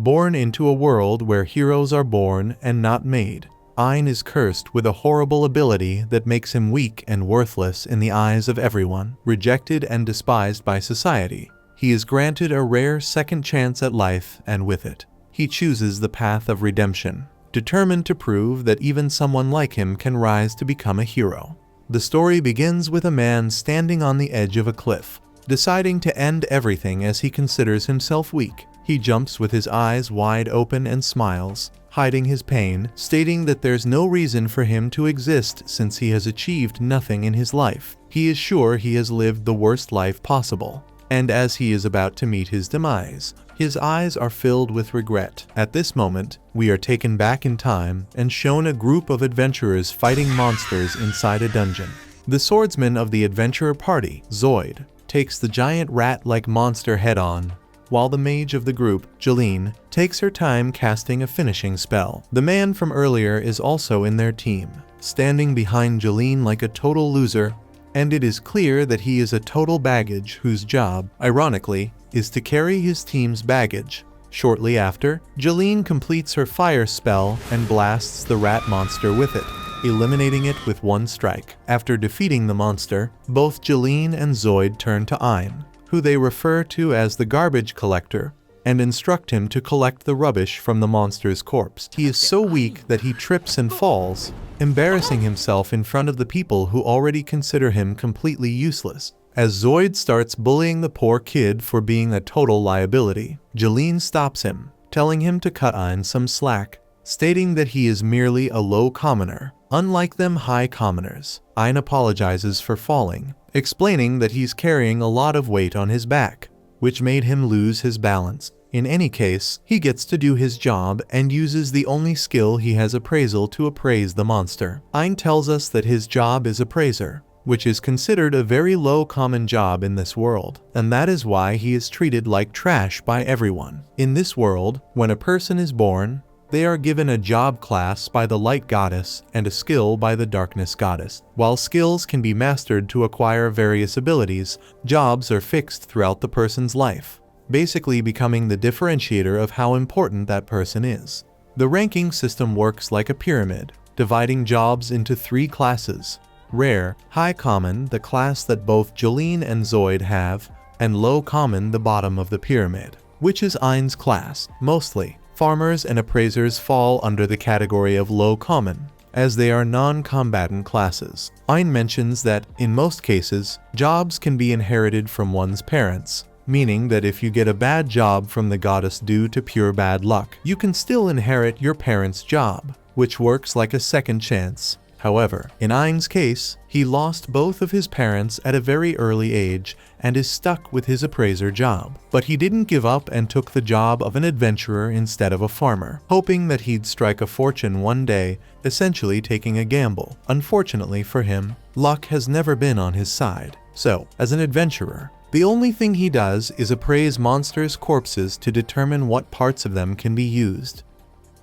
born into a world where heroes are born and not made. Ein is cursed with a horrible ability that makes him weak and worthless in the eyes of everyone, rejected and despised by society. He is granted a rare second chance at life, and with it, he chooses the path of redemption, determined to prove that even someone like him can rise to become a hero. The story begins with a man standing on the edge of a cliff, deciding to end everything as he considers himself weak. He jumps with his eyes wide open and smiles, hiding his pain, stating that there's no reason for him to exist since he has achieved nothing in his life. He is sure he has lived the worst life possible. And as he is about to meet his demise, his eyes are filled with regret. At this moment, we are taken back in time and shown a group of adventurers fighting monsters inside a dungeon. The swordsman of the adventurer party, Zoid, takes the giant rat-like monster head-on, while the mage of the group, Jeline, takes her time casting a finishing spell. The man from earlier is also in their team, standing behind Jeline like a total loser, and it is clear that he is a total baggage whose job, ironically, is to carry his team's baggage. Shortly after, Jeline completes her fire spell and blasts the rat monster with it, eliminating it with one strike. After defeating the monster, both Jeline and Zoid turn to Ein, who they refer to as the garbage collector, and instruct him to collect the rubbish from the monster's corpse. He is so weak that he trips and falls, embarrassing himself in front of the people who already consider him completely useless. As Zoid starts bullying the poor kid for being a total liability, Jeline stops him, telling him to cut Ein some slack, stating that he is merely a low commoner, unlike them high commoners. Ein apologizes for falling, explaining that he's carrying a lot of weight on his back, which made him lose his balance. In any case, he gets to do his job and uses the only skill he has, appraisal, to appraise the monster. Ein tells us that his job is appraiser, which is considered a very low common job in this world, and that is why he is treated like trash by everyone. In this world, when a person is born, they are given a job class by the light goddess and a skill by the darkness goddess. While skills can be mastered to acquire various abilities, jobs are fixed throughout the person's life, basically becoming the differentiator of how important that person is. The ranking system works like a pyramid, dividing jobs into 3 classes: rare, high common, the class that both Jeline and Zoid have, and low common, the bottom of the pyramid, which is Ein's class. Mostly, farmers and appraisers fall under the category of low common, as they are non-combatant classes. Ein mentions that, in most cases, jobs can be inherited from one's parents, meaning that if you get a bad job from the goddess due to pure bad luck, you can still inherit your parents' job, which works like a second chance. However, in Ein's case, he lost both of his parents at a very early age and is stuck with his appraiser job. But he didn't give up and took the job of an adventurer instead of a farmer, hoping that he'd strike a fortune one day, essentially taking a gamble. Unfortunately for him, luck has never been on his side. So, as an adventurer, the only thing he does is appraise monsters' corpses to determine what parts of them can be used.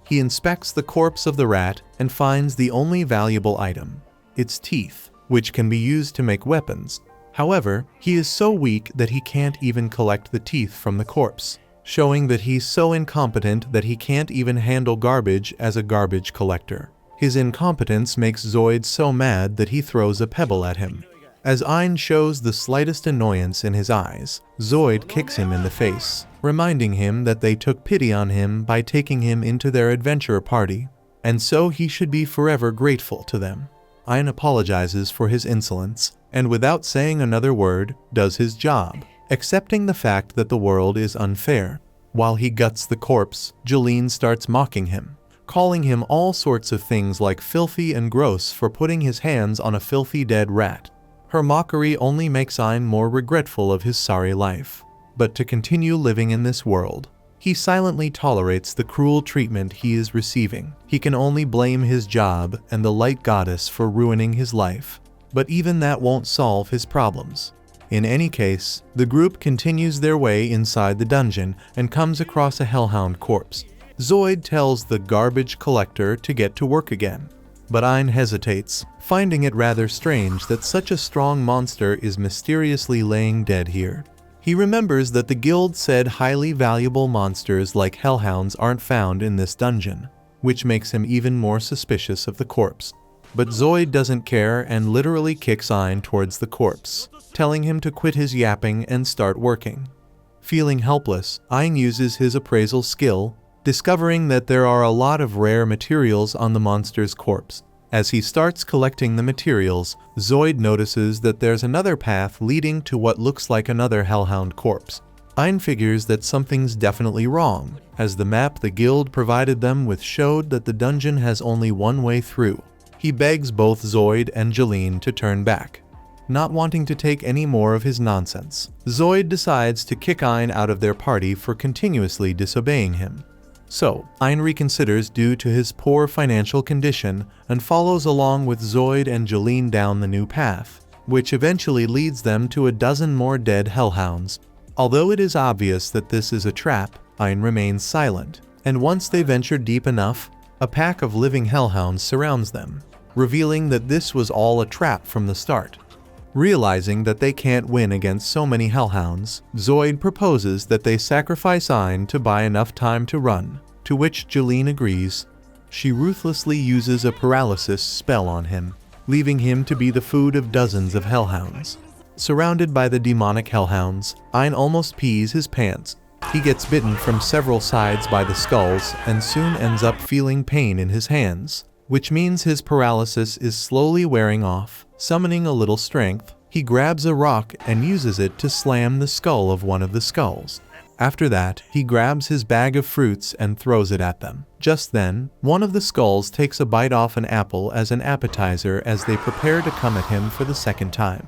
He inspects the corpse of the rat and finds the only valuable item, its teeth, which can be used to make weapons. However, he is so weak that he can't even collect the teeth from the corpse, showing that he's so incompetent that he can't even handle garbage as a garbage collector. His incompetence makes Zoid so mad that he throws a pebble at him. As Ein shows the slightest annoyance in his eyes, Zoid kicks him in the face, reminding him that they took pity on him by taking him into their adventure party, and so he should be forever grateful to them. Ein apologizes for his insolence, and without saying another word, does his job, accepting the fact that the world is unfair. While he guts the corpse, Jeline starts mocking him, calling him all sorts of things like filthy and gross for putting his hands on a filthy dead rat. Her mockery only makes Ein more regretful of his sorry life. But to continue living in this world, he silently tolerates the cruel treatment he is receiving. He can only blame his job and the light goddess for ruining his life, but even that won't solve his problems. In any case, the group continues their way inside the dungeon and comes across a hellhound corpse. Zoid tells the garbage collector to get to work again, but Ein hesitates, finding it rather strange that such a strong monster is mysteriously laying dead here. He remembers that the guild said highly valuable monsters like hellhounds aren't found in this dungeon, which makes him even more suspicious of the corpse. But Zoid doesn't care and literally kicks Ein towards the corpse, telling him to quit his yapping and start working. Feeling helpless, Ein uses his appraisal skill, discovering that there are a lot of rare materials on the monster's corpse. As he starts collecting the materials, Zoid notices that there's another path leading to what looks like another hellhound corpse. Ein figures that something's definitely wrong, as the map the guild provided them with showed that the dungeon has only one way through. He begs both Zoid and Jeline to turn back, not wanting to take any more of his nonsense. Zoid decides to kick Ein out of their party for continuously disobeying him. So, Ein reconsiders due to his poor financial condition and follows along with Zoid and Jeline down the new path, which eventually leads them to a dozen more dead hellhounds. Although it is obvious that this is a trap, Ein remains silent, and once they venture deep enough, a pack of living hellhounds surrounds them, revealing that this was all a trap from the start. Realizing that they can't win against so many hellhounds, Zoid proposes that they sacrifice Ein to buy enough time to run, to which Jeline agrees. She ruthlessly uses a paralysis spell on him, leaving him to be the food of dozens of hellhounds. Surrounded by the demonic hellhounds, Ein almost pees his pants. He gets bitten from several sides by the skulls and soon ends up feeling pain in his hands, which means his paralysis is slowly wearing off. Summoning a little strength, he grabs a rock and uses it to slam the skull of one of the skulls. After that, he grabs his bag of fruits and throws it at them. Just then, one of the skulls takes a bite off an apple as an appetizer as they prepare to come at him for the second time.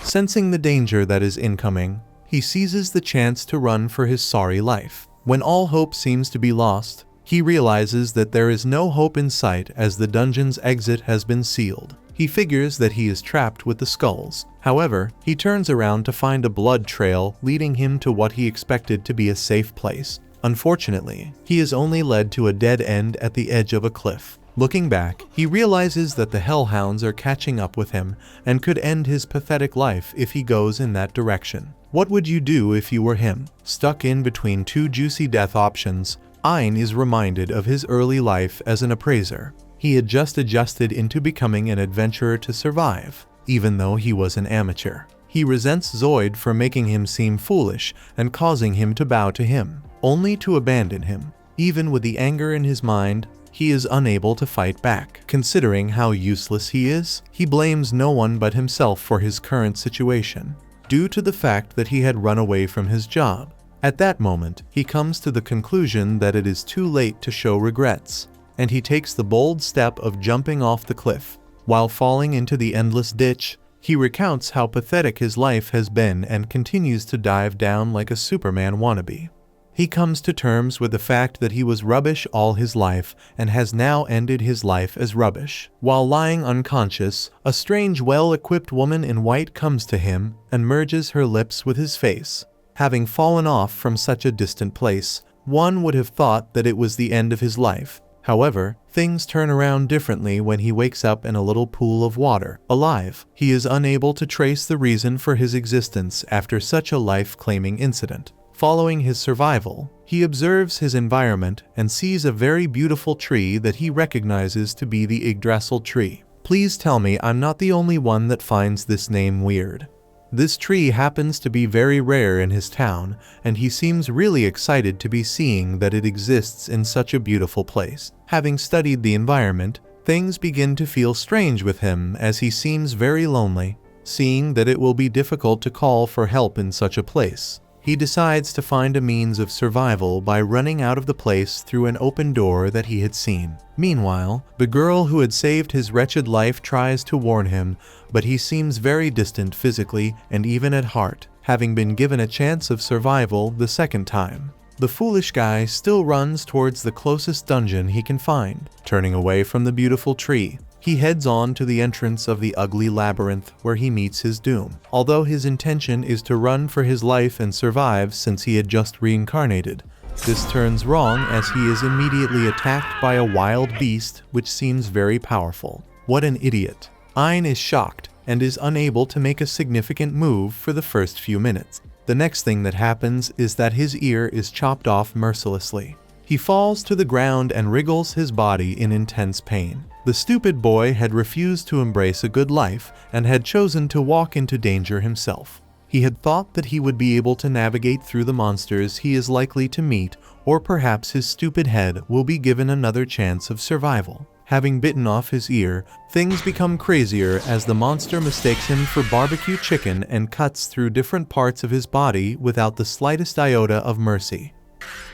Sensing the danger that is incoming, he seizes the chance to run for his sorry life. When all hope seems to be lost, he realizes that there is no hope in sight as the dungeon's exit has been sealed. He figures that he is trapped with the skulls. However, he turns around to find a blood trail leading him to what he expected to be a safe place. Unfortunately, he is only led to a dead end at the edge of a cliff. Looking back, he realizes that the hellhounds are catching up with him and could end his pathetic life if he goes in that direction. What would you do if you were him? Stuck in between two juicy death options, Ein is reminded of his early life as an appraiser. He had just adjusted into becoming an adventurer to survive, even though he was an amateur. He resents Zoid for making him seem foolish and causing him to bow to him, only to abandon him. Even with the anger in his mind, he is unable to fight back. Considering how useless he is, he blames no one but himself for his current situation, due to the fact that he had run away from his job. At that moment, he comes to the conclusion that it is too late to show regrets, and he takes the bold step of jumping off the cliff. While falling into the endless ditch, he recounts how pathetic his life has been and continues to dive down like a Superman wannabe. He comes to terms with the fact that he was rubbish all his life and has now ended his life as rubbish. While lying unconscious, a strange, well-equipped woman in white comes to him and merges her lips with his face. Having fallen off from such a distant place, one would have thought that it was the end of his life. However, things turn around differently when he wakes up in a little pool of water, alive. He is unable to trace the reason for his existence after such a life-claiming incident. Following his survival, he observes his environment and sees a very beautiful tree that he recognizes to be the Yggdrasil tree. Please tell me I'm not the only one that finds this name weird. This tree happens to be very rare in his town, and he seems really excited to be seeing that it exists in such a beautiful place. Having studied the environment, things begin to feel strange with him as he seems very lonely. Seeing that it will be difficult to call for help in such a place, he decides to find a means of survival by running out of the place through an open door that he had seen. Meanwhile, the girl who had saved his wretched life tries to warn him, but he seems very distant physically and even at heart, having been given a chance of survival the second time. The foolish guy still runs towards the closest dungeon he can find. Turning away from the beautiful tree, he heads on to the entrance of the ugly labyrinth where he meets his doom. Although his intention is to run for his life and survive since he had just reincarnated, this turns wrong as he is immediately attacked by a wild beast which seems very powerful. What an idiot. Ein is shocked and is unable to make a significant move for the first few minutes. The next thing that happens is that his ear is chopped off mercilessly. He falls to the ground and wriggles his body in intense pain. The stupid boy had refused to embrace a good life and had chosen to walk into danger himself. He had thought that he would be able to navigate through the monsters he is likely to meet, or perhaps his stupid head will be given another chance of survival. Having bitten off his ear, things become crazier as the monster mistakes him for barbecue chicken and cuts through different parts of his body without the slightest iota of mercy.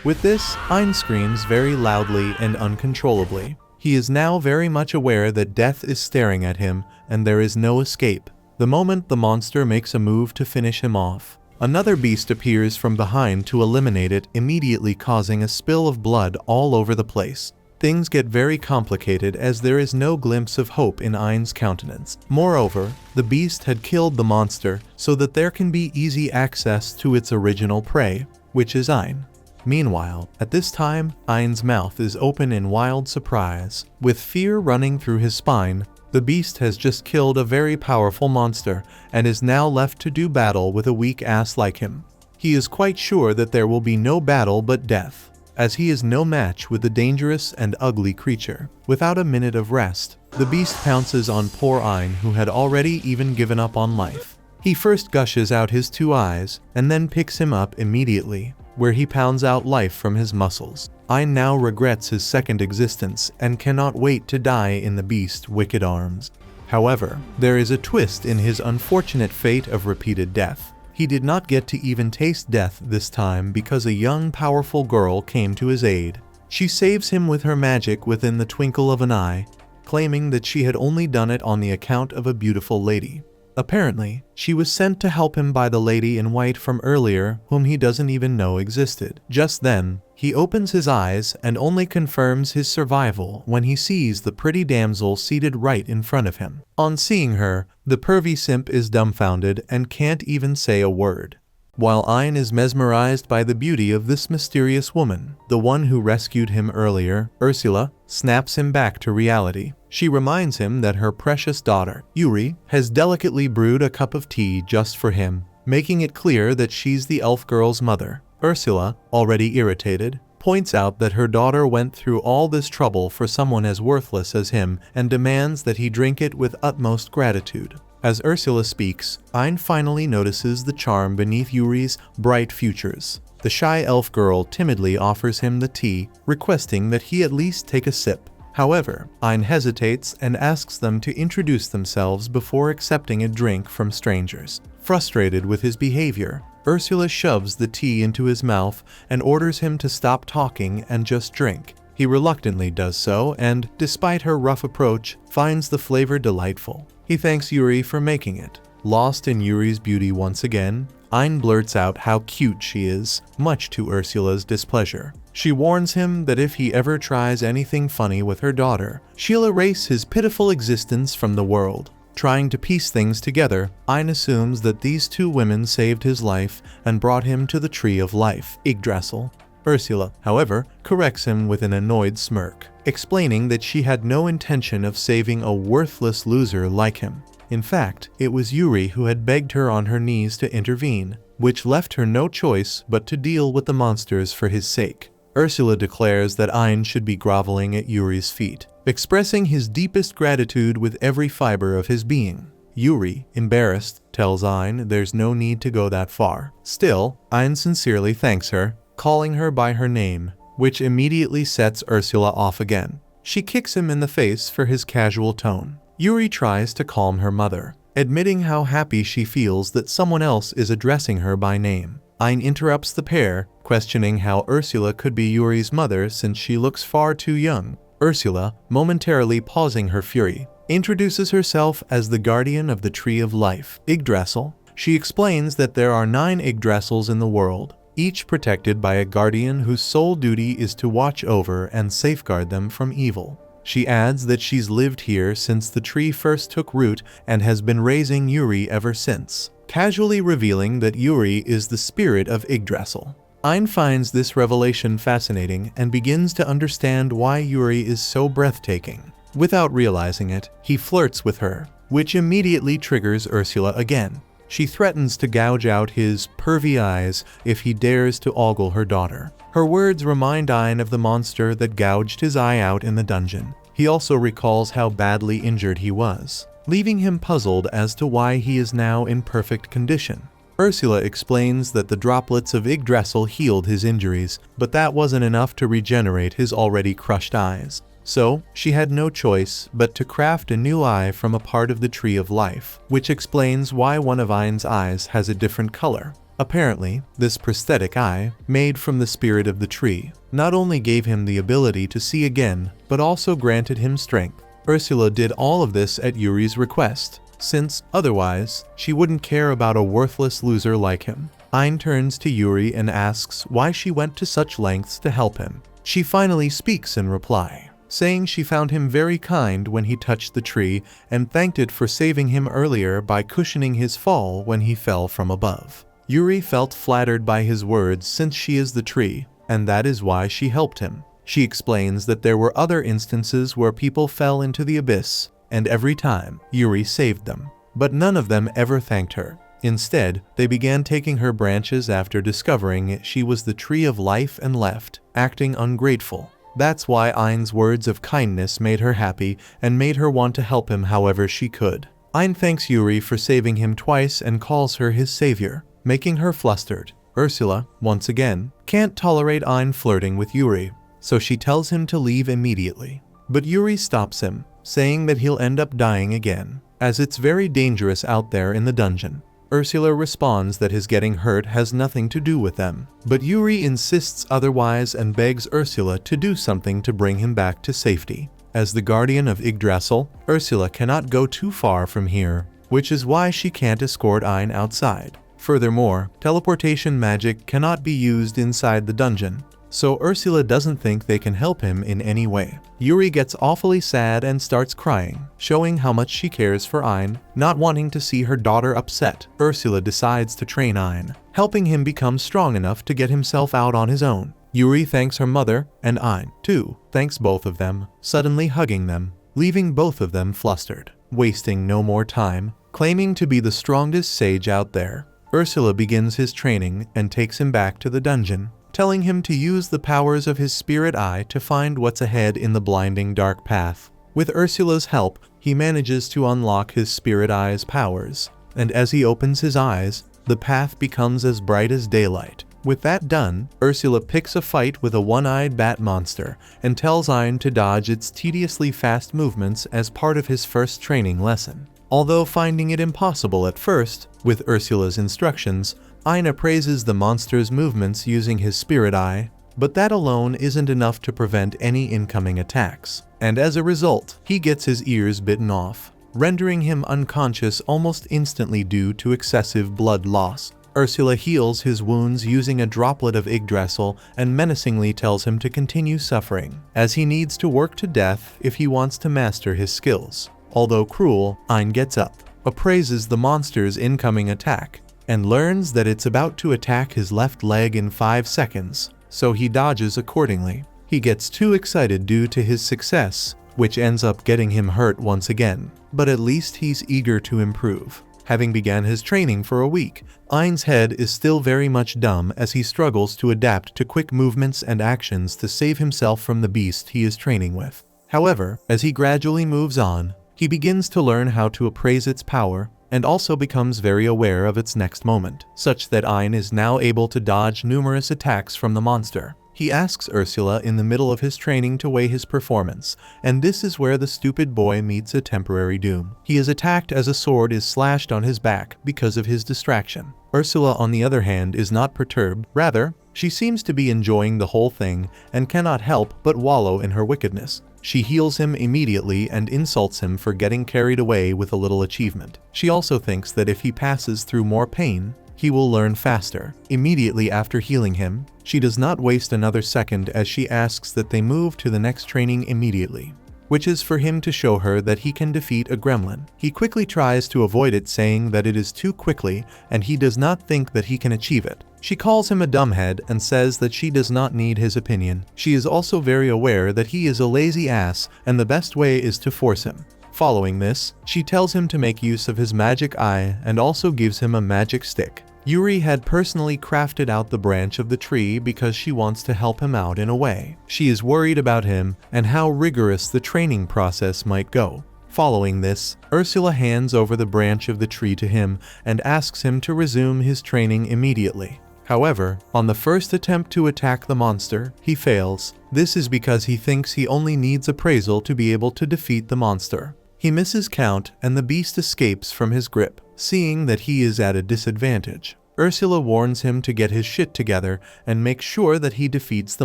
With this, Ein screams very loudly and uncontrollably. He is now very much aware that death is staring at him and there is no escape. The moment the monster makes a move to finish him off, another beast appears from behind to eliminate it, immediately causing a spill of blood all over the place. Things get very complicated as there is no glimpse of hope in Ein's countenance. Moreover, the beast had killed the monster so that there can be easy access to its original prey, which is Ein. Meanwhile, at this time, Ein's mouth is open in wild surprise. With fear running through his spine, the beast has just killed a very powerful monster and is now left to do battle with a weak ass like him. He is quite sure that there will be no battle but death, as he is no match with the dangerous and ugly creature. Without a minute of rest, the beast pounces on poor Ein, who had already even given up on life. He first gushes out his 2 eyes, and then picks him up immediately, where he pounds out life from his muscles. Ein now regrets his second existence and cannot wait to die in the beast's wicked arms. However, there is a twist in his unfortunate fate of repeated death. He did not get to even taste death this time because a young, powerful girl came to his aid. She saves him with her magic within the twinkle of an eye, claiming that she had only done it on the account of a beautiful lady. Apparently, she was sent to help him by the lady in white from earlier, whom he doesn't even know existed. Just then, he opens his eyes and only confirms his survival when he sees the pretty damsel seated right in front of him. On seeing her, the pervy simp is dumbfounded and can't even say a word. While Ein is mesmerized by the beauty of this mysterious woman, the one who rescued him earlier, Ursula, snaps him back to reality. She reminds him that her precious daughter, Yuri, has delicately brewed a cup of tea just for him, making it clear that she's the elf girl's mother. Ursula, already irritated, points out that her daughter went through all this trouble for someone as worthless as him and demands that he drink it with utmost gratitude. As Ursula speaks, Ein finally notices the charm beneath Yuri's bright features. The shy elf girl timidly offers him the tea, requesting that he at least take a sip. However, Ein hesitates and asks them to introduce themselves before accepting a drink from strangers. Frustrated with his behavior, Ursula shoves the tea into his mouth and orders him to stop talking and just drink. He reluctantly does so and, despite her rough approach, finds the flavor delightful. He thanks Yuri for making it. Lost in Yuri's beauty once again, Ein blurts out how cute she is, much to Ursula's displeasure. She warns him that if he ever tries anything funny with her daughter, she'll erase his pitiful existence from the world. Trying to piece things together, Ein assumes that these 2 women saved his life and brought him to the Tree of Life, Yggdrasil. Ursula, however, corrects him with an annoyed smirk, explaining that she had no intention of saving a worthless loser like him. In fact, it was Yuri who had begged her on her knees to intervene, which left her no choice but to deal with the monsters for his sake. Ursula declares that Ein should be groveling at Yuri's feet, expressing his deepest gratitude with every fiber of his being. Yuri, embarrassed, tells Ein there's no need to go that far. Still, Ein sincerely thanks her, calling her by her name, which immediately sets Ursula off again. She kicks him in the face for his casual tone. Yuri tries to calm her mother, admitting how happy she feels that someone else is addressing her by name. Ein interrupts the pair, questioning how Ursula could be Yuri's mother since she looks far too young. Ursula, momentarily pausing her fury, introduces herself as the guardian of the Tree of Life, Yggdrasil. She explains that there are 9 Yggdrasils in the world, each protected by a guardian whose sole duty is to watch over and safeguard them from evil. She adds that she's lived here since the tree first took root and has been raising Yuri ever since, casually revealing that Yuri is the spirit of Yggdrasil. Ein finds this revelation fascinating and begins to understand why Yuri is so breathtaking. Without realizing it, he flirts with her, which immediately triggers Ursula again. She threatens to gouge out his pervy eyes if he dares to ogle her daughter. Her words remind Ein of the monster that gouged his eye out in the dungeon. He also recalls how badly injured he was, leaving him puzzled as to why he is now in perfect condition. Ursula explains that the droplets of Yggdrasil healed his injuries, but that wasn't enough to regenerate his already crushed eyes. So, she had no choice but to craft a new eye from a part of the Tree of Life, which explains why one of Ein's eyes has a different color. Apparently, this prosthetic eye, made from the spirit of the tree, not only gave him the ability to see again, but also granted him strength. Ursula did all of this at Yuri's request, since, otherwise, she wouldn't care about a worthless loser like him. Ein turns to Yuri and asks why she went to such lengths to help him. She finally speaks in reply, saying she found him very kind when he touched the tree and thanked it for saving him earlier by cushioning his fall when he fell from above. Yuri felt flattered by his words since she is the tree, and that is why she helped him. She explains that there were other instances where people fell into the abyss, and every time, Yuri saved them. But none of them ever thanked her. Instead, they began taking her branches after discovering she was the Tree of Life and left, acting ungrateful. That's why Ein's words of kindness made her happy and made her want to help him however she could. Ein thanks Yuri for saving him twice and calls her his savior, making her flustered. Ursula, once again, can't tolerate Ein flirting with Yuri, so she tells him to leave immediately. But Yuri stops him, saying that he'll end up dying again, as it's very dangerous out there in the dungeon. Ursula responds that his getting hurt has nothing to do with them, but Yuri insists otherwise and begs Ursula to do something to bring him back to safety. As the guardian of Yggdrasil, Ursula cannot go too far from here, which is why she can't escort Ein outside. Furthermore, teleportation magic cannot be used inside the dungeon, so Ursula doesn't think they can help him in any way. Yuri gets awfully sad and starts crying, showing how much she cares for Ein, not wanting to see her daughter upset. Ursula decides to train Ein, helping him become strong enough to get himself out on his own. Yuri thanks her mother, and Ein, too, thanks both of them, suddenly hugging them, leaving both of them flustered. Wasting no more time, claiming to be the strongest sage out there, Ursula begins his training and takes him back to the dungeon, telling him to use the powers of his spirit eye to find what's ahead in the blinding dark path. With Ursula's help, he manages to unlock his spirit eye's powers, and as he opens his eyes, the path becomes as bright as daylight. With that done, Ursula picks a fight with a one-eyed bat monster and tells Ein to dodge its tediously fast movements as part of his first training lesson. Although finding it impossible at first, with Ursula's instructions, Ein appraises the monster's movements using his spirit eye, but that alone isn't enough to prevent any incoming attacks. And as a result, he gets his ears bitten off, rendering him unconscious almost instantly due to excessive blood loss. Ursula heals his wounds using a droplet of Yggdrasil and menacingly tells him to continue suffering, as he needs to work to death if he wants to master his skills. Although cruel, Ein gets up, appraises the monster's incoming attack, and learns that it's about to attack his left leg in 5 seconds, so he dodges accordingly. He gets too excited due to his success, which ends up getting him hurt once again, but at least he's eager to improve. Having began his training for a week, Ein's head is still very much dumb as he struggles to adapt to quick movements and actions to save himself from the beast he is training with. However, as he gradually moves on, he begins to learn how to appraise its power, and also becomes very aware of its next moment, such that Ein is now able to dodge numerous attacks from the monster. He asks Ursula in the middle of his training to weigh his performance, and this is where the stupid boy meets a temporary doom. He is attacked as a sword is slashed on his back because of his distraction. Ursula, on the other hand, is not perturbed. Rather, she seems to be enjoying the whole thing and cannot help but wallow in her wickedness. She heals him immediately and insults him for getting carried away with a little achievement. She also thinks that if he passes through more pain, he will learn faster. Immediately after healing him, she does not waste another second as she asks that they move to the next training immediately, which is for him to show her that he can defeat a gremlin. He quickly tries to avoid it, saying that it is too quickly and he does not think that he can achieve it. She calls him a dumbhead and says that she does not need his opinion. She is also very aware that he is a lazy ass and the best way is to force him. Following this, she tells him to make use of his magic eye and also gives him a magic stick. Yuri had personally crafted out the branch of the tree because she wants to help him out in a way. She is worried about him and how rigorous the training process might go. Following this, Ursula hands over the branch of the tree to him and asks him to resume his training immediately. However, on the first attempt to attack the monster, he fails. This is because he thinks he only needs appraisal to be able to defeat the monster. He misses count and the beast escapes from his grip. Seeing that he is at a disadvantage, Ursula warns him to get his shit together and make sure that he defeats the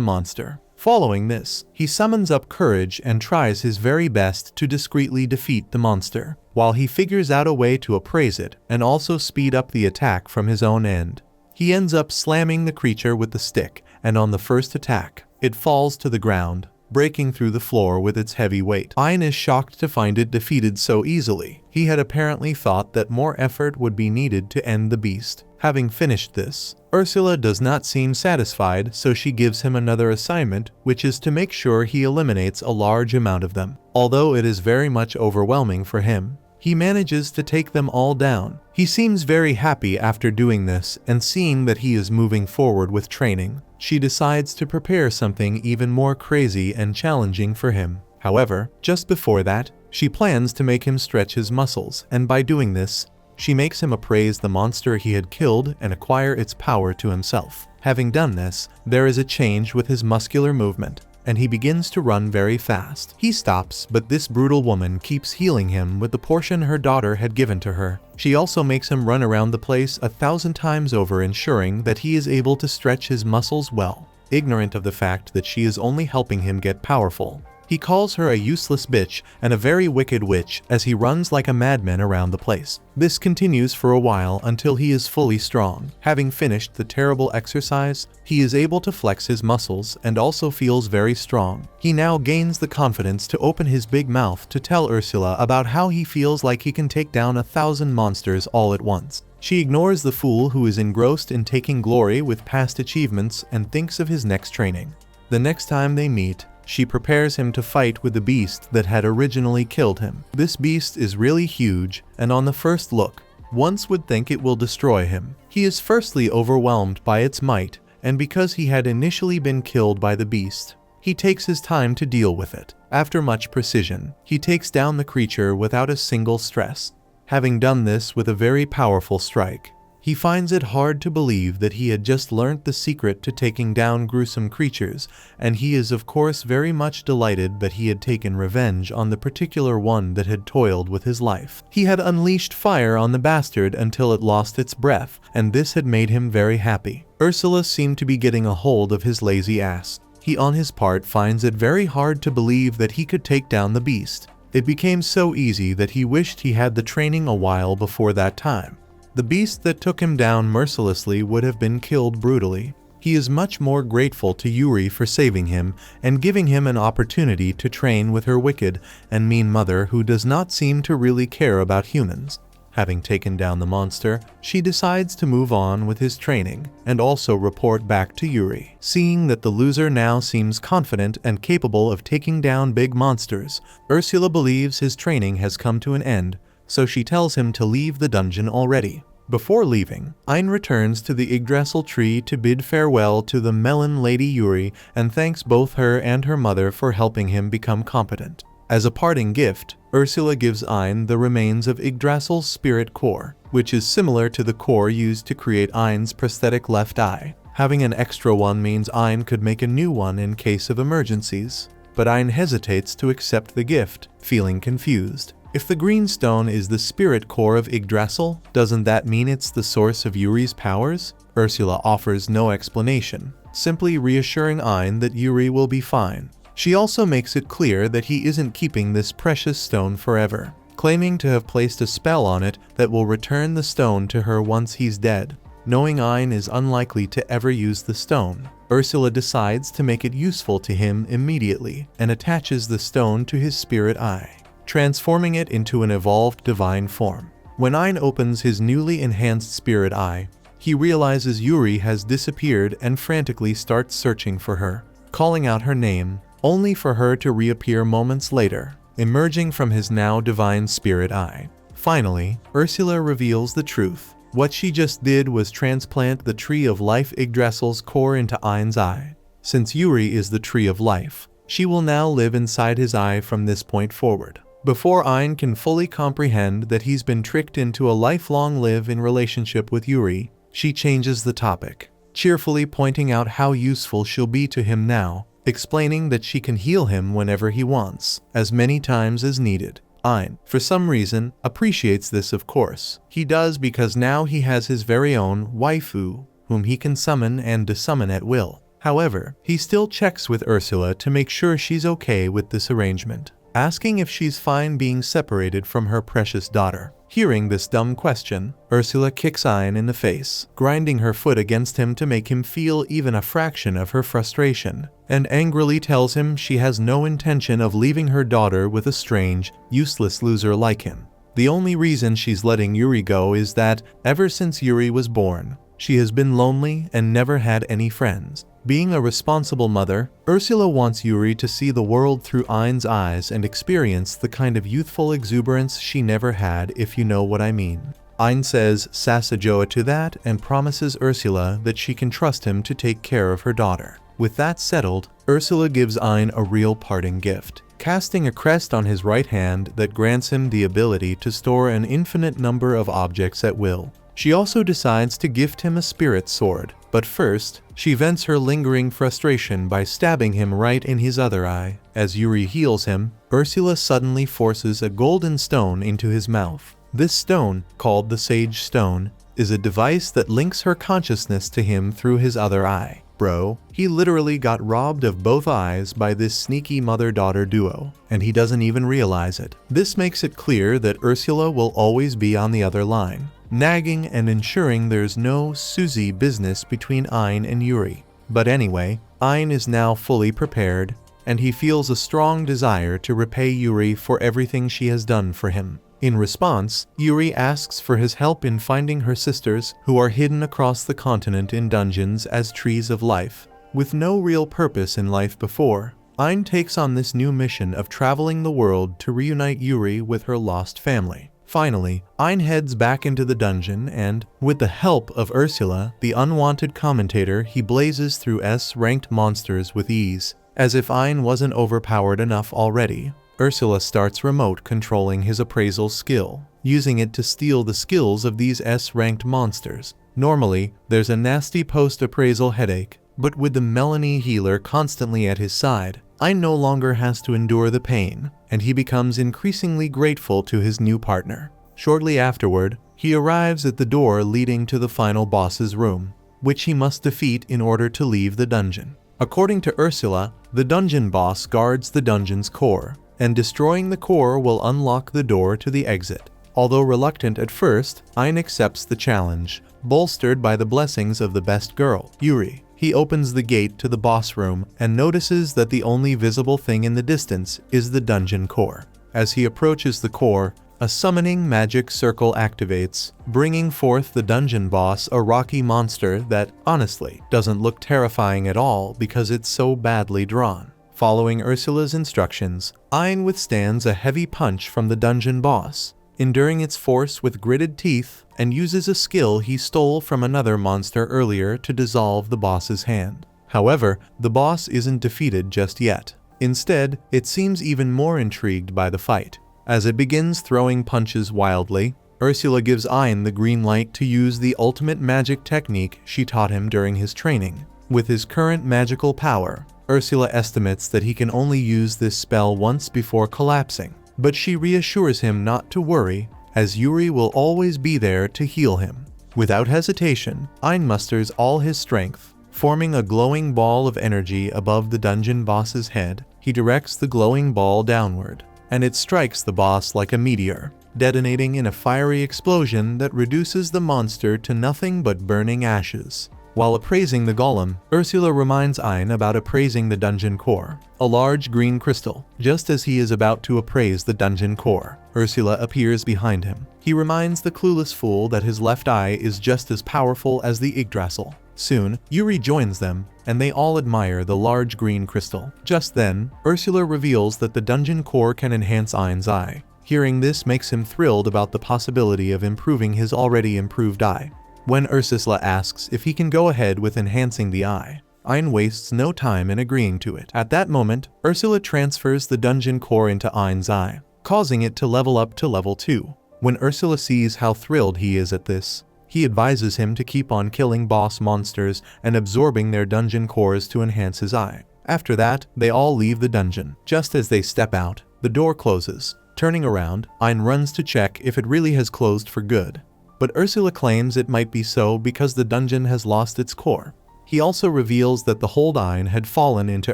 monster. Following this, he summons up courage and tries his very best to discreetly defeat the monster, while he figures out a way to appraise it and also speed up the attack from his own end. He ends up slamming the creature with the stick, and on the first attack, it falls to the ground, breaking through the floor with its heavy weight. Ein is shocked to find it defeated so easily. He had apparently thought that more effort would be needed to end the beast. Having finished this, Ursula does not seem satisfied, so she gives him another assignment, which is to make sure he eliminates a large amount of them. Although it is very much overwhelming for him, he manages to take them all down. He seems very happy after doing this, and seeing that he is moving forward with training, she decides to prepare something even more crazy and challenging for him. However, just before that, she plans to make him stretch his muscles, and by doing this, she makes him appraise the monster he had killed and acquire its power to himself. Having done this, there is a change with his muscular movement, and he begins to run very fast. He stops, but this brutal woman keeps healing him with the portion her daughter had given to her. She also makes him run around the place 1,000 times over, ensuring that he is able to stretch his muscles well, ignorant of the fact that she is only helping him get powerful. He calls her a useless bitch and a very wicked witch as he runs like a madman around the place. This continues for a while until he is fully strong. Having finished the terrible exercise, he is able to flex his muscles and also feels very strong. He now gains the confidence to open his big mouth to tell Ursula about how he feels like he can take down 1,000 monsters all at once. She ignores the fool who is engrossed in taking glory with past achievements and thinks of his next training. The next time they meet, she prepares him to fight with the beast that had originally killed him. This beast is really huge, and on the first look, one would think it will destroy him. He is firstly overwhelmed by its might, and because he had initially been killed by the beast, he takes his time to deal with it. After much precision, he takes down the creature without a single stress. Having done this with a very powerful strike, he finds it hard to believe that he had just learnt the secret to taking down gruesome creatures, and he is of course very much delighted that he had taken revenge on the particular one that had toiled with his life. He had unleashed fire on the bastard until it lost its breath, and this had made him very happy. Ursula seemed to be getting a hold of his lazy ass. He on his part finds it very hard to believe that he could take down the beast. It became so easy that he wished he had the training a while before that time. The beast that took him down mercilessly would have been killed brutally. He is much more grateful to Yuri for saving him and giving him an opportunity to train with her wicked and mean mother, who does not seem to really care about humans. Having taken down the monster, she decides to move on with his training and also report back to Yuri. Seeing that the loser now seems confident and capable of taking down big monsters, Ursula believes his training has come to an end, so she tells him to leave the dungeon already. Before leaving, Ein returns to the Yggdrasil tree to bid farewell to the melon lady Yuri and thanks both her and her mother for helping him become competent. As a parting gift, Ursula gives Ein the remains of Yggdrasil's spirit core, which is similar to the core used to create Ein's prosthetic left eye. Having an extra one means Ein could make a new one in case of emergencies, but Ein hesitates to accept the gift, feeling confused. If the green stone is the spirit core of Yggdrasil, doesn't that mean it's the source of Yuri's powers? Ursula offers no explanation, simply reassuring Ein that Yuri will be fine. She also makes it clear that he isn't keeping this precious stone forever, claiming to have placed a spell on it that will return the stone to her once he's dead. Knowing Ein is unlikely to ever use the stone, Ursula decides to make it useful to him immediately and attaches the stone to his spirit eye, transforming it into an evolved divine form. When Ein opens his newly enhanced spirit eye, he realizes Yuri has disappeared and frantically starts searching for her, calling out her name, only for her to reappear moments later. emerging from his now divine spirit eye. Finally, Ursula reveals the truth. What she just did was transplant the Tree of Life Yggdrasil's core into Ein's eye. Since Yuri is the Tree of Life, she will now live inside his eye from this point forward. Before Ein can fully comprehend that he's been tricked into a lifelong live-in relationship with Yuri, she changes the topic, cheerfully pointing out how useful she'll be to him now, explaining that she can heal him whenever he wants, as many times as needed. Ein, for some reason, appreciates this of course. He does because now he has his very own waifu, whom he can summon and desummon at will. However, he still checks with Ursula to make sure she's okay with this arrangement, asking if she's fine being separated from her precious daughter. Hearing this dumb question, Ursula kicks Ein in the face, grinding her foot against him to make him feel even a fraction of her frustration, and angrily tells him she has no intention of leaving her daughter with a strange, useless loser like him. The only reason she's letting Yuri go is that, ever since Yuri was born, she has been lonely and never had any friends. Being a responsible mother, Ursula wants Yuri to see the world through Ein's eyes and experience the kind of youthful exuberance she never had, if you know what I mean. Ein says Sasajoa to that and promises Ursula that she can trust him to take care of her daughter. With that settled, Ursula gives Ein a real parting gift, casting a crest on his right hand that grants him the ability to store an infinite number of objects at will. She also decides to gift him a spirit sword, but first, she vents her lingering frustration by stabbing him right in his other eye. As Yuri heals him, Ursula suddenly forces a golden stone into his mouth. This stone, called the Sage Stone, is a device that links her consciousness to him through his other eye. Bro, he literally got robbed of both eyes by this sneaky mother-daughter duo, and he doesn't even realize it. This makes it clear that Ursula will always be on the other line, nagging and ensuring there's no Susie business between Ein and Yuri. But anyway, Ein is now fully prepared, and he feels a strong desire to repay Yuri for everything she has done for him. In response, Yuri asks for his help in finding her sisters, who are hidden across the continent in dungeons as trees of life. With no real purpose in life before, Ein takes on this new mission of traveling the world to reunite Yuri with her lost family. Finally, Ein heads back into the dungeon and, with the help of Ursula, the unwanted commentator, he blazes through S-ranked monsters with ease. As if Ein wasn't overpowered enough already, Ursula starts remote controlling his appraisal skill, using it to steal the skills of these S-ranked monsters. Normally, there's a nasty post-appraisal headache, but with the Melanie healer constantly at his side, Ein no longer has to endure the pain, and he becomes increasingly grateful to his new partner. Shortly afterward, he arrives at the door leading to the final boss's room, which he must defeat in order to leave the dungeon. According to Ursula, the dungeon boss guards the dungeon's core, and destroying the core will unlock the door to the exit. Although reluctant at first, Ein accepts the challenge, bolstered by the blessings of the best girl, Yuri. He opens the gate to the boss room and notices that the only visible thing in the distance is the dungeon core. As he approaches the core, a summoning magic circle activates, bringing forth the dungeon boss, a rocky monster that, honestly, doesn't look terrifying at all because it's so badly drawn. Following Ursula's instructions, Ein withstands a heavy punch from the dungeon boss, enduring its force with gritted teeth, and uses a skill he stole from another monster earlier to dissolve the boss's hand. However, the boss isn't defeated just yet. Instead, it seems even more intrigued by the fight. As it begins throwing punches wildly, Ursula gives Ein the green light to use the ultimate magic technique she taught him during his training. With his current magical power, Ursula estimates that he can only use this spell once before collapsing, but she reassures him not to worry, as Yuri will always be there to heal him. Without hesitation, Ein musters all his strength. Forming a glowing ball of energy above the dungeon boss's head, he directs the glowing ball downward, and it strikes the boss like a meteor, detonating in a fiery explosion that reduces the monster to nothing but burning ashes. While appraising the golem, Ursula reminds Ein about appraising the dungeon core, a large green crystal. Just as he is about to appraise the dungeon core, Ursula appears behind him. He reminds the clueless fool that his left eye is just as powerful as the Yggdrasil. Soon, Yuri joins them, and they all admire the large green crystal. Just then, Ursula reveals that the dungeon core can enhance Ein's eye. Hearing this makes him thrilled about the possibility of improving his already improved eye. When Ursula asks if he can go ahead with enhancing the eye, Ein wastes no time in agreeing to it. At that moment, Ursula transfers the dungeon core into Ein's eye, causing it to level up to level 2. When Ursula sees how thrilled he is at this, he advises him to keep on killing boss monsters and absorbing their dungeon cores to enhance his eye. After that, they all leave the dungeon. Just as they step out, the door closes. Turning around, Ein runs to check if it really has closed for good. But Ursula claims it might be so because the dungeon has lost its core. He also reveals that the hold Ein had fallen into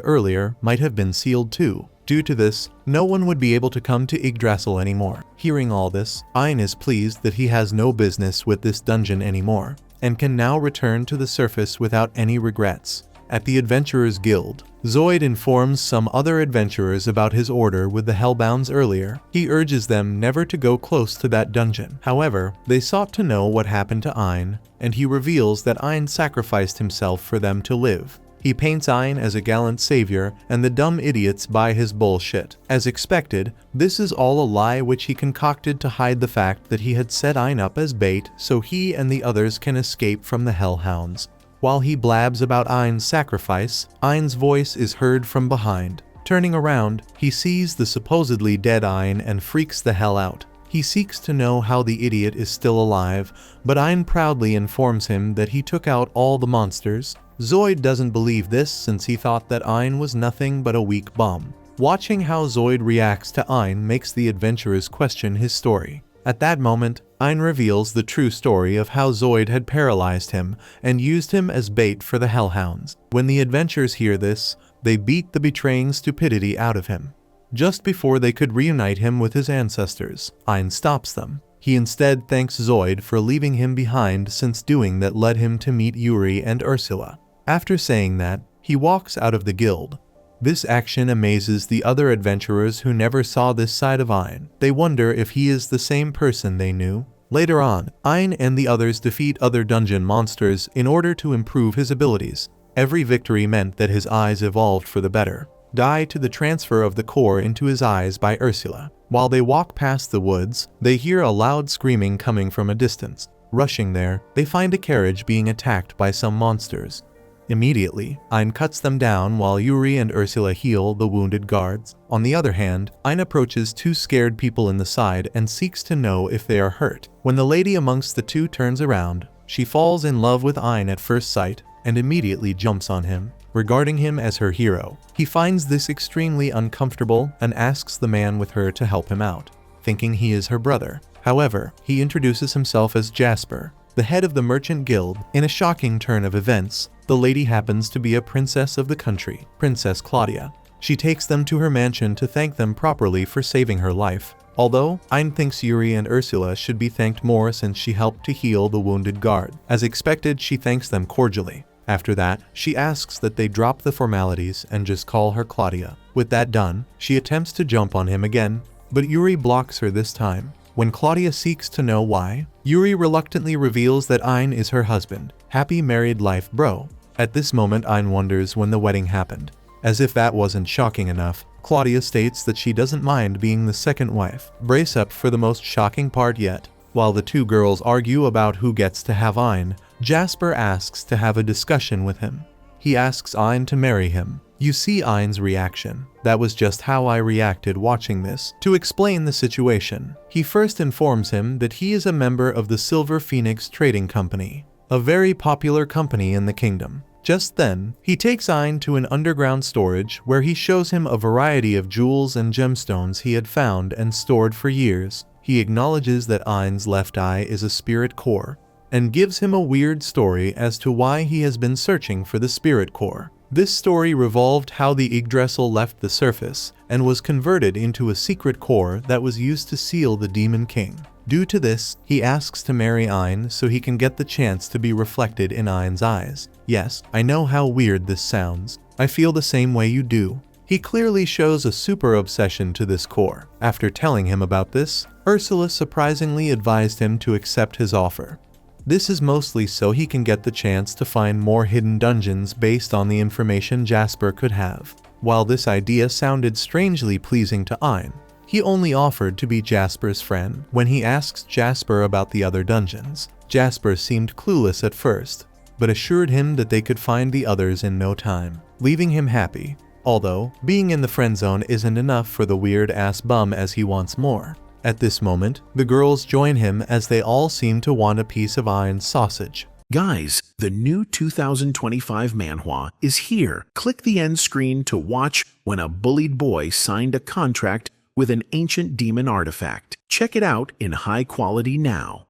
earlier might have been sealed too. Due to this, no one would be able to come to Yggdrasil anymore. Hearing all this, Ein is pleased that he has no business with this dungeon anymore, and can now return to the surface without any regrets. At the Adventurers Guild, Zoid informs some other adventurers about his order with the Hellbounds earlier. He urges them never to go close to that dungeon. However, they sought to know what happened to Ein, and he reveals that Ein sacrificed himself for them to live. He paints Ein as a gallant savior, and the dumb idiots buy his bullshit. As expected, this is all a lie which he concocted to hide the fact that he had set Ein up as bait so he and the others can escape from the Hellhounds. While he blabs about Ein's sacrifice, Ein's voice is heard from behind. Turning around, he sees the supposedly dead Ein and freaks the hell out. He seeks to know how the idiot is still alive, but Ein proudly informs him that he took out all the monsters. Zoid doesn't believe this since he thought that Ein was nothing but a weak bum. Watching how Zoid reacts to Ein makes the adventurers question his story. At that moment, Ein reveals the true story of how Zoid had paralyzed him and used him as bait for the Hellhounds. When the adventurers hear this, they beat the betraying stupidity out of him. Just before they could reunite him with his ancestors, Ein stops them. He instead thanks Zoid for leaving him behind since doing that led him to meet Yuri and Ursula. After saying that, he walks out of the guild. This action amazes the other adventurers who never saw this side of Ein. They wonder if he is the same person they knew. Later on, Ein and the others defeat other dungeon monsters in order to improve his abilities. Every victory meant that his eyes evolved for the better. Die to the transfer of the core into his eyes by Ursula. While they walk past the woods, they hear a loud screaming coming from a distance. Rushing there, they find a carriage being attacked by some monsters. Immediately, Ein cuts them down while Yuri and Ursula heal the wounded guards. On the other hand, Ein approaches two scared people in the side and seeks to know if they are hurt. When the lady amongst the two turns around, she falls in love with Ein at first sight and immediately jumps on him, regarding him as her hero. He finds this extremely uncomfortable and asks the man with her to help him out, thinking he is her brother. However, he introduces himself as Jasper, the head of the Merchant Guild. In a shocking turn of events, the lady happens to be a princess of the country, Princess Claudia. She takes them to her mansion to thank them properly for saving her life. Although, Ein thinks Yuri and Ursula should be thanked more since she helped to heal the wounded guard. As expected, she thanks them cordially. After that, she asks that they drop the formalities and just call her Claudia. With that done, she attempts to jump on him again, but Yuri blocks her this time. When Claudia seeks to know why, Yuri reluctantly reveals that Ein is her husband. Happy married life, bro. At this moment, Ein wonders when the wedding happened. As if that wasn't shocking enough, Claudia states that she doesn't mind being the second wife. Brace up for the most shocking part yet. While the two girls argue about who gets to have Ein, Jasper asks to have a discussion with him. He asks Ein to marry him. You see Ein's reaction. That was just how I reacted watching this. To explain the situation, he first informs him that he is a member of the Silver Phoenix Trading Company, a very popular company in the kingdom. Just then, he takes Ein to an underground storage where he shows him a variety of jewels and gemstones he had found and stored for years. He acknowledges that Ein's left eye is a spirit core, and gives him a weird story as to why he has been searching for the spirit core. This story revolved how the Yggdrasil left the surface and was converted into a secret core that was used to seal the Demon King. Due to this, he asks to marry Ein so he can get the chance to be reflected in Ein's eyes. Yes, I know how weird this sounds. I feel the same way you do. He clearly shows a super obsession to this core. After telling him about this, Ursula surprisingly advised him to accept his offer. This is mostly so he can get the chance to find more hidden dungeons based on the information Jasper could have. While this idea sounded strangely pleasing to Ein, he only offered to be Jasper's friend. When he asks Jasper about the other dungeons, Jasper seemed clueless at first, but assured him that they could find the others in no time, leaving him happy. Although, being in the friend zone isn't enough for the weird-ass bum as he wants more. At this moment, the girls join him as they all seem to want a piece of Ein's sausage. Guys, the new 2025 manhwa is here. Click the end screen to watch when a bullied boy signed a contract with an ancient demon artifact. Check it out in high quality now.